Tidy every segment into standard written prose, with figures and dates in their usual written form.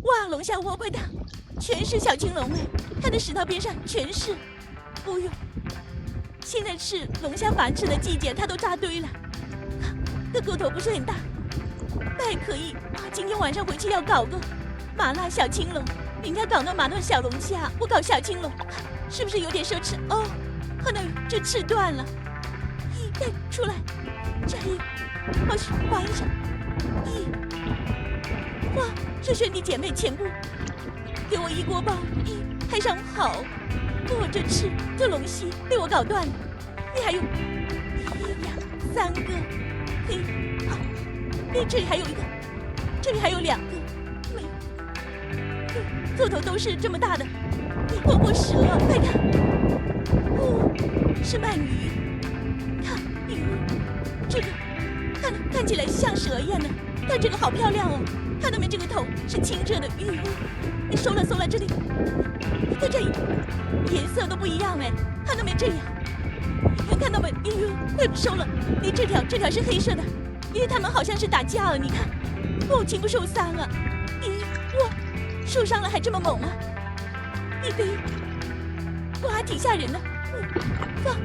哇，龙虾窝快大，全是小青龙哎！它的石头边上全是。哦呦，现在是龙虾繁殖的季节，它都扎堆了。这个头不是很大，那还可以啊。今天晚上回去要搞个麻辣小青龙，人家搞那麻辣小龙虾，我搞小青龙，是不是有点奢侈？哦，看到这翅断了，咦，再出来，这里，我是关上，咦，哇，这兄弟姐妹全部给我一锅包，咦，还上好，哇，这翅这龙息被我搞断了，你还有1、2、3个，嘿，好，哎，这里还有一个，这里还有2个，没有，个头都是这么大的，你活活蛇，快看，哦，是鳗鱼，看，哟，这个看起来像蛇一样的，但这个好漂亮哦，看到没？这个头是清澈的，哟，你收了这里，在这里颜色都不一样哎，看到没？这样，你看到没？哟，快收了，你这条是黑色的，因为他们好像是打架了，你看，哦，全部受伤了，咦，哇，受伤了还这么猛啊！一堆，哇，挺吓人的，哇，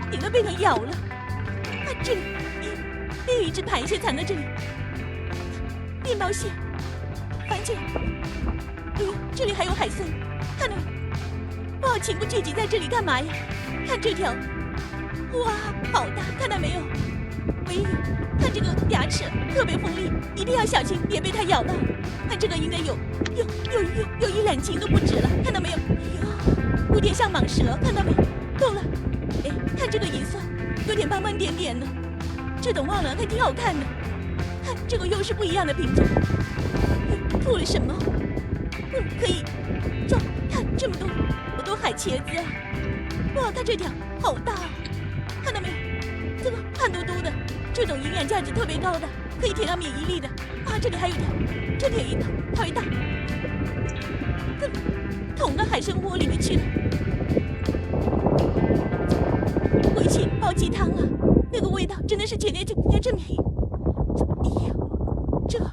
顶都被人咬了，啊，这里，咦，有一只螃蟹藏在这里，面包蟹，番茄，哎呦，这里还有海参，看到没？哇，全部聚集在这里干嘛呀？看这条，哇，好大，看到没有？哎呦，看这个牙齿特别锋利，一定要小心，别被它咬到。看这个应该有1两斤都不止了，看到没有？哟，有点像蟒蛇，看到没？够了。哎，看这个颜色，有点斑斑点点的，这等忘了，还挺好看的。看这个又是不一样的品种。吐了什么？可以走，看这么多，好多海茄子啊！哇，看这条好大，看到没有？这个胖嘟嘟的，这种营养价值特别高的，可以提高免疫力的。啊，这里还有一条，这里有一条，好大，怎么捅到海参窝里面去了？回去煲鸡汤啊，那个味道真的是前天就这么黑。哎呀，这个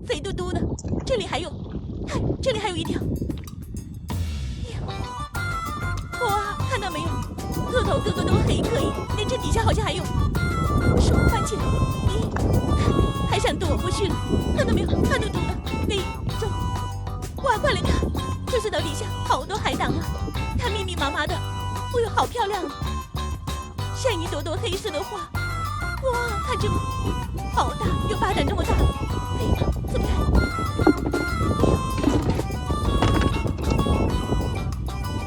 肥嘟嘟的，这里还有，看这里还有一条。哎呀，哇，看到没有？个头个个都黑，可以。哎，这底下好像还有，手翻起来，咦，还想躲过去了，看到没有？胖嘟嘟的，哎，走，哇，快来看，这石头底下好多海胆啊，看密密麻麻的，哎呦，好漂亮啊，像一朵朵黑色的花，哇，看这个，好大，有巴掌这么大，哎，怎么看？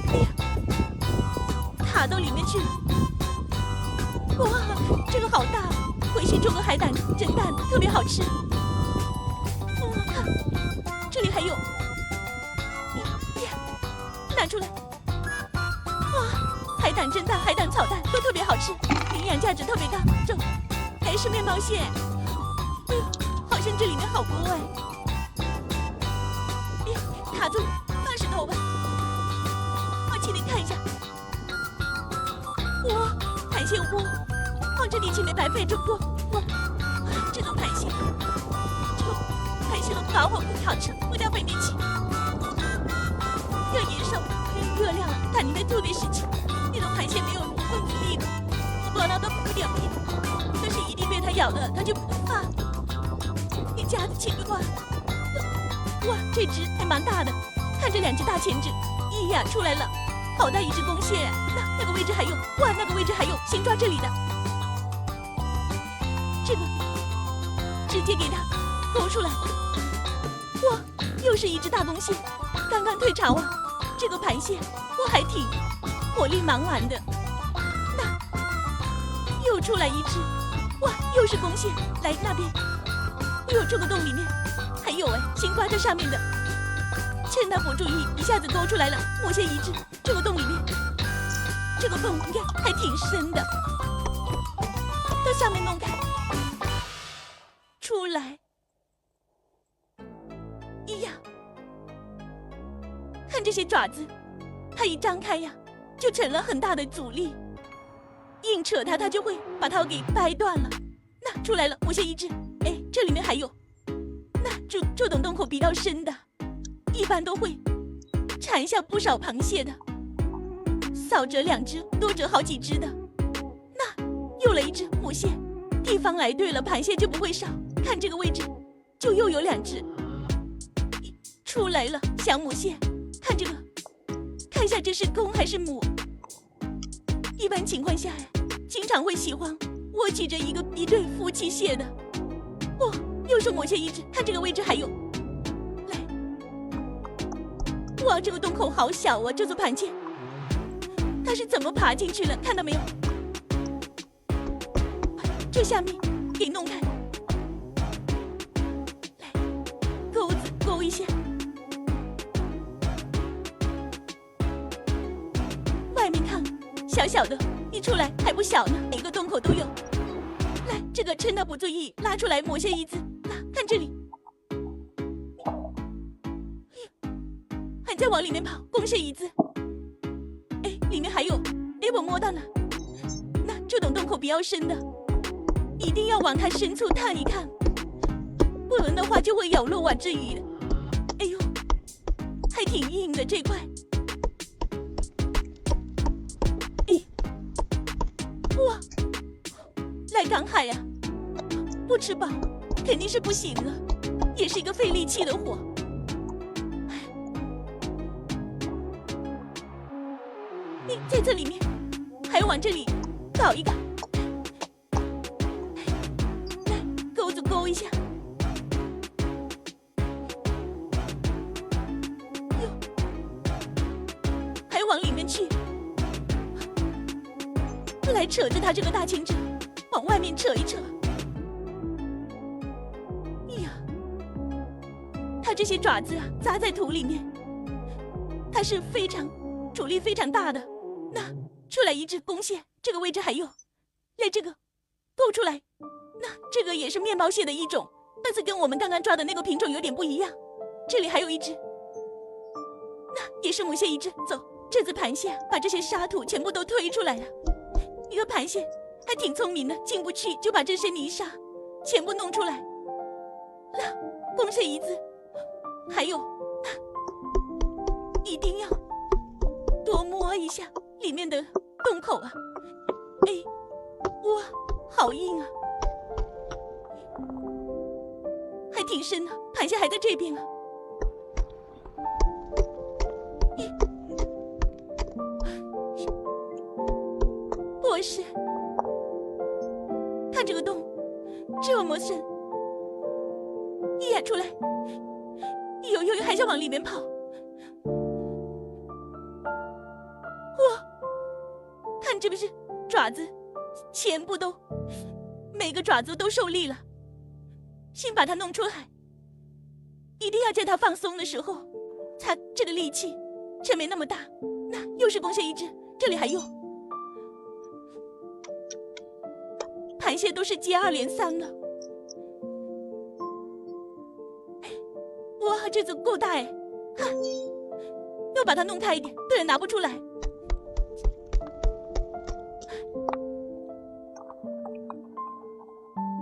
哎呀，卡到里面去了。哇，这个好大，回去做个海胆蒸蛋，特别好吃。哇，看，这里还有，呀，拿出来。哇，海胆蒸蛋、海胆炒蛋都特别好吃，营养价值特别高。走，还是面包蟹。哎呦，好像这里面好多哎。卡住，放石头吧。我请你看一下。哇，海鲜窝。哦，这里前面白费这么多，哇，这种海鲜，这个海鲜都搞好不好吃，味道非常奇。这颜色热量它应该特别时期，那种海鲜没有问题的，我拿到有点皮，但是一定被它咬的，它就啊，你夹子钳住啊！哇，这只还蛮大的，看这2只大钳子，哎呀，出来了，好大一只公蟹，那个位置还有，哇，那个位置还有，先抓这里的。这个直接给它勾出来，哇，又是一只大公蟹，刚刚退潮啊！这个螃蟹我还挺活力满满的。那又出来一只，哇，又是公蟹，来那边，哎呦，这个洞里面还有哎，先挂这上面的，趁它不注意，一下子勾出来了，某些一只，这个洞里面，这个洞应该还挺深的，到下面弄开。出来！哎呀，看这些爪子，它一张开呀，就成了很大的阻力，硬扯它，它就会把它给掰断了。那出来了，我先一只，哎，这里面还有，那这种洞口比较深的，一般都会缠下不少螃蟹的，少则2只，多则好几只的。那又了一只母蟹，地方来对了，螃蟹就不会少。看这个位置，就又有2只出来了，小母蟹。看这个，看一下这是公还是母。一般情况下呀，经常会喜欢窝起着一对夫妻蟹的。哇，又是母蟹1只，看这个位置还有。来，哇，这个洞口好小啊！这座螃蟹，它是怎么爬进去了？看到没有？这下面给弄开，来，钩子勾一下。外面看小小的，一出来还不小呢，每个洞口都有。来，这个趁他不注意，拉出来母蟹1只，拉，看这里，还在往里面跑，公蟹1只。哎，里面还有，哎，我摸到了。那这种洞口比较深的，一定要往它深处探一看，不然的话就会有漏网之鱼的。哎呦，还挺硬的这块。哇，来赶海呀！不吃饱肯定是不行了，也是一个费力气的活。你在这里面，还要往这里搞一搞。来，钩子勾一下。哟，还往里面去。来扯着它这个大青蛰，往外面扯一扯。呀，它这些爪子啊，扎在土里面，它是阻力非常大的。那出来1只公蟹，这个位置还有，来这个勾出来。那这个也是面包蟹的一种，但是跟我们刚刚抓的那个品种有点不一样。这里还有1只，那也是母蟹1只。走，这只螃蟹把这些沙土全部都推出来了。一个螃蟹还挺聪明的，进不去就把这些泥沙全部弄出来。那公蟹1只，还有，一定要多摸一下里面的洞口啊！哎，哇，好硬啊，还挺深的，螃蟹还在这边啊。博士，看这个洞这么深，呀，出来！有，还想往里面跑。哇，看这不是爪子，全部都，每个爪子都受力了。先把它弄出海，一定要在它放松的时候，它这个力气才没那么大。那又是公蟹1只，这里还有。螃蟹都是接2连3了。哇，这只够大哎！看，要把它弄开一点，不然拿不出来。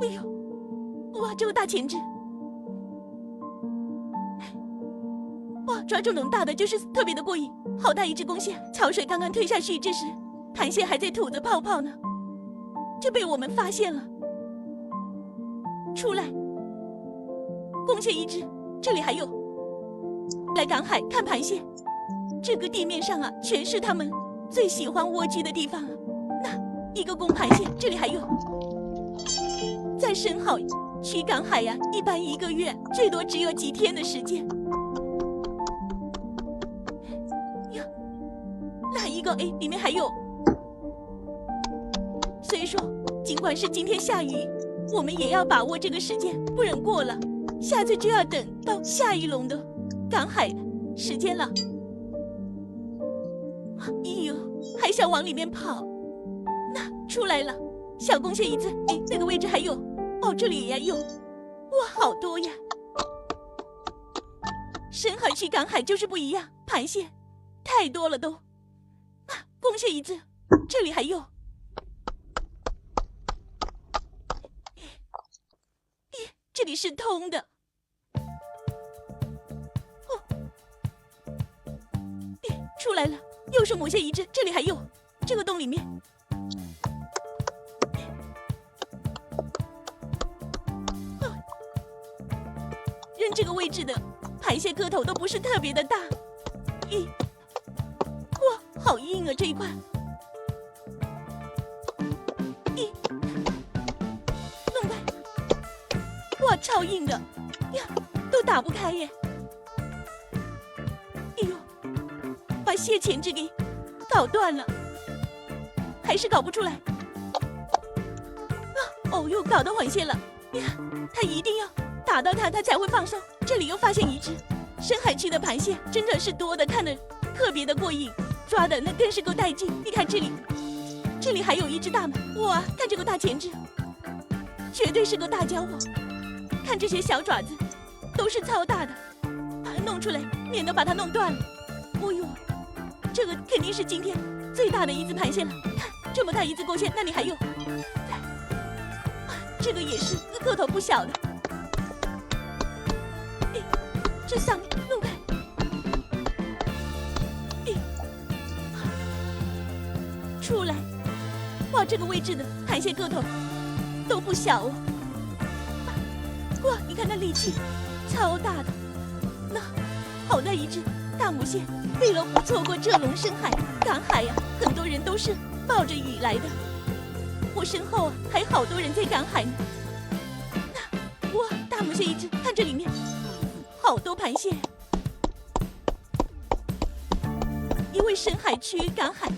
哎呦，哇，这个大钳子！哇，抓这种大的就是特别的过瘾。好大一只公蟹，潮水刚刚退下去，这时螃蟹还在吐着泡泡呢。就被我们发现了，出来，公蟹1只，这里还有。来赶海看螃蟹，这个地面上啊，全是它们最喜欢蜗居的地方啊。那一个公螃蟹，这里还有。再深好去赶海呀，一般1个月最多只有几天的时间。呀，那一个哎，里面还有。所以说，尽管是今天下雨，我们也要把握这个时间，不然过了，下次就要等到下一轮的赶海时间了。哎呦，还想往里面跑，那出来了，小公蟹1只，哎，那个位置还有，哦，这里也有，哇，好多呀！深海去赶海就是不一样，螃蟹太多了都。啊，公蟹1只，这里还有。这里是通的，哦，出来了，又是母蟹一只，这里还有这个洞里面。扔这个位置的螃蟹个头都不是特别的大。咦，哇，好硬啊这一块。咦，弄开，哇，超硬的呀，都打不开耶。哎呦，把蟹钳子给搞断了，还是搞不出来。啊，哦，又搞到黄蟹了呀！他一定要打到它才会放松。这里又发现一只深海区的螃蟹，真的是多的，看得特别的过瘾，抓的那更是够带劲。你看这里，这里还有一只大鳗，哇，看这个大钳子，绝对是个大家伙。看这些小爪子，都是超大的，弄出来免得把它弄断了。哦呦，这个肯定是今天最大的一只螃蟹了。看这么大一只钩蟹，那里还有，这个也是个头不小的。哎，这上面弄开，哎，出来，哇，这个位置的螃蟹个头都不小哦。哇，你看那力气超大的，那好大一只大母蟹，为了不错过这龙深海赶海呀，很多人都是冒着雨来的。我身后啊还好多人在赶海呢。那哇，大母蟹一只，看这里面好多螃蟹。因为深海区赶海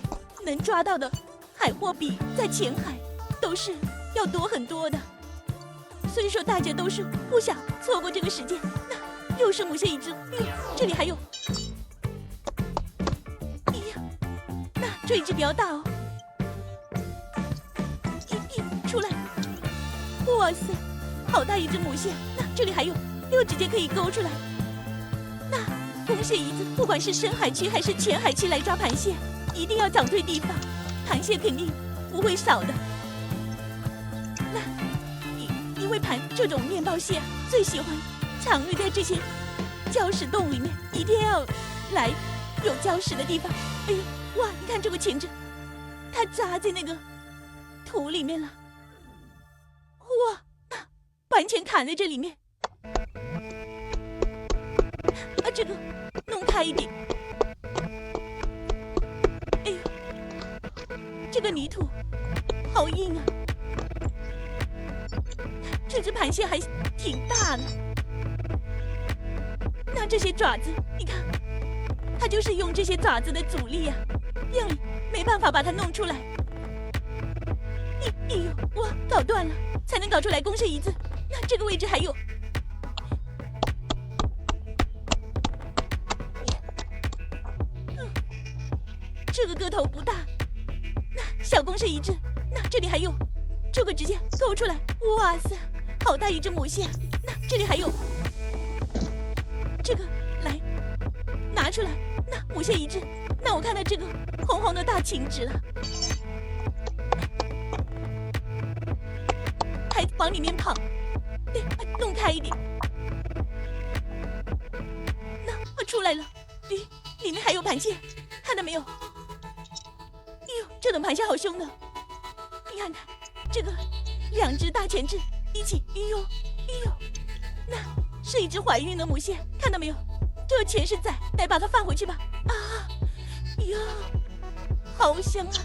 能抓到的海货比在浅海都是要多很多的。所以说大家都是不想错过这个时间。那又是母蟹一只，这里还有，哎呀，那这一只比较大哦，出来，哇塞，好大一只母蟹。那这里还有，又直接可以勾出来。那公蟹一只，不管是深海区还是浅海区来抓螃蟹，一定要找对地方，螃蟹肯定不会少的。因为这种面包蟹最喜欢常绿在这些礁石洞里面，一定要来有礁石的地方。哎呦，哇，你看这个钳子，它扎在那个土里面了，哇，完全卡在这里面。啊，这个弄开一点。哎呦，这个泥土好硬啊。这只螃蟹还挺大的，那这些爪子，你看，它就是用这些爪子的阻力呀，让你没办法把它弄出来。哎呦，哇，搞断了才能搞出来公蟹一只。那这个位置还有，这个个头不大，那小公蟹一只。那这里还有，这个直接勾出来，哇塞！好大一只母蟹，那这里还有，这个来拿出来，那母蟹一只，那我看到这个红红的大钳子了，还往里面跑，对，弄开一点，那我出来了，咦，里面还有螃蟹，看到没有？哎呦，这种螃蟹好凶的，你看看这个两只大钳子。一起，哎呦，哎呦，那是一只怀孕的母蟹，看到没有？这全是仔，来把它放回去吧。啊，哟，好香啊！